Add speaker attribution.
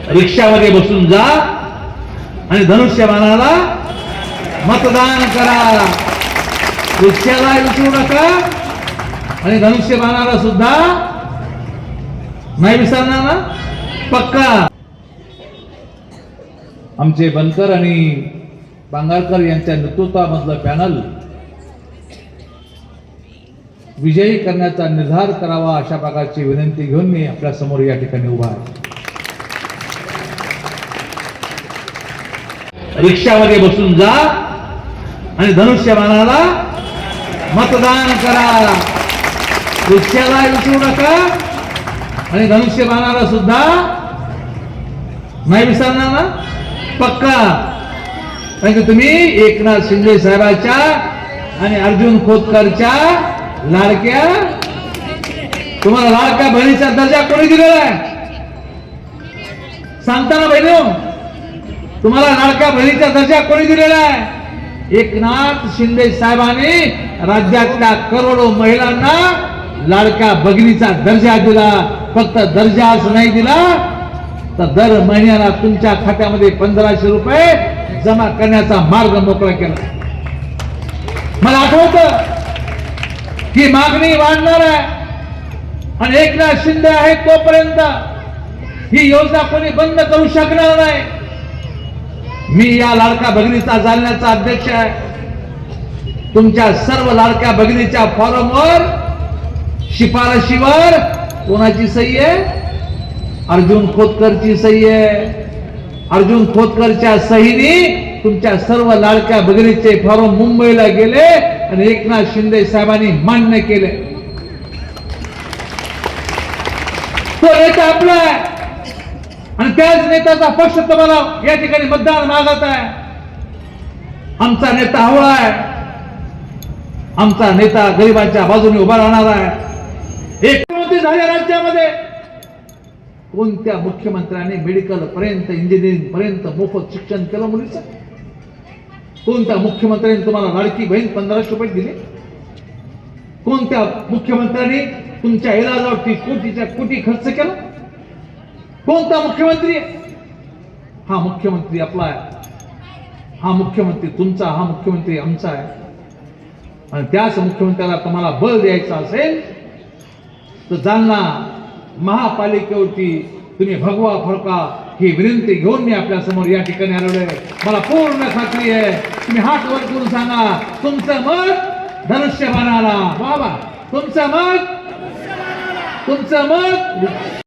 Speaker 1: रिक्षामध्ये बसून जा आणि धनुष्यबाणाला मतदान करा. रिक्षाला विसरू नका आणि धनुष्यबाणाला सुद्धा नाही विसरणार ना, पक्का. आमचे बनकर आणि बांगारकर यांच्या नेतृत्वामधलं पॅनल विजयी करण्याचा निर्धार करावा अशा प्रकारची विनंती घेऊन मी आपल्या समोर या ठिकाणी उभा आहे. रिक्षामध्ये बसून जा आणि धनुष्यबाणाला मतदान करा. रिक्षाला विसरू नका आणि धनुष्यबाणाला सुद्धा नाही विसरणार ना, पक्का. कारण की तुम्ही एकनाथ शिंदे साहेबांच्या आणि अर्जुन खोतकरच्या लाडक्या, तुम्हाला लाडक्या बहिणीचा दर्जा कोणी दिलेला आहे सांगताना बहिणो, तुम्हाला लाडक्या बहिणीचा दर्जा कोणी दिलेला आहे? एकनाथ शिंदे साहेबांनी राज्यातल्या करोडो महिलांना लाडक्या भगिनीचा दर्जा दिला. फक्त दर्जाच नाही दिला तर दर महिन्याला तुमच्या खात्यामध्ये 1500 रुपये जमा करण्याचा मार्ग मोकळा केला. मला आठवतं ही मागणी वाढणार आहे आणि एकनाथ शिंदे आहे तोपर्यंत ही योजना कोणी बंद करू शकणार नाही. मी या लाडक्या भगिनीचा जालन्याचा अध्यक्ष आहे. तुमच्या सर्व लाडक्या भगिनीच्या फॉर्मवर शिफारशीवर कोणाची सही आहे? अर्जुन खोतकरची सही आहे. अर्जुन खोतकरच्या सहीने तुमच्या सर्व लाडक्या भगिनीचे फॉर्म मुंबईला गेले आणि एकनाथ शिंदे साहेबांनी मान्य केले. तो नेता आपला आहे आणि त्याच नेत्याचा पक्ष तुम्हाला या ठिकाणी मतदान मागत आहे. आमचा नेता हवा आहे. आमचा नेता गरिबांच्या बाजूने उभा राहणार आहे. एक झाल्या राज्यामध्ये कोणत्या मुख्यमंत्र्यांनी मेडिकल पर्यंत इंजिनिअरिंग पर्यंत मोफत शिक्षण केलं मुलीचं? कोणत्या मुख्यमंत्र्यांनी तुम्हाला लाडकी बहीण 1500 रुपये दिले? कोणत्या मुख्यमंत्र्यांनी तुमच्या इलाजावरती कोटीच्या कोटी खर्च केला? कोणता मुख्यमंत्री? हा मुख्यमंत्री आपला आहे. हा मुख्यमंत्री तुमचा, हा मुख्यमंत्री आमचा आहे. आणि त्याच मुख्यमंत्र्याला तुम्हाला बळ द्यायचं असेल तर जालना महापालिकेवरती तुम्ही भगवा फडका ही विनंती घेऊन मी आपल्या समोर या ठिकाणी आलेलो आहे. मला पूर्ण खात्री आहे तुम्ही हात वर करून सांगा तुमचं मत धनुष्यबाणाला. बाबा तुमचं मत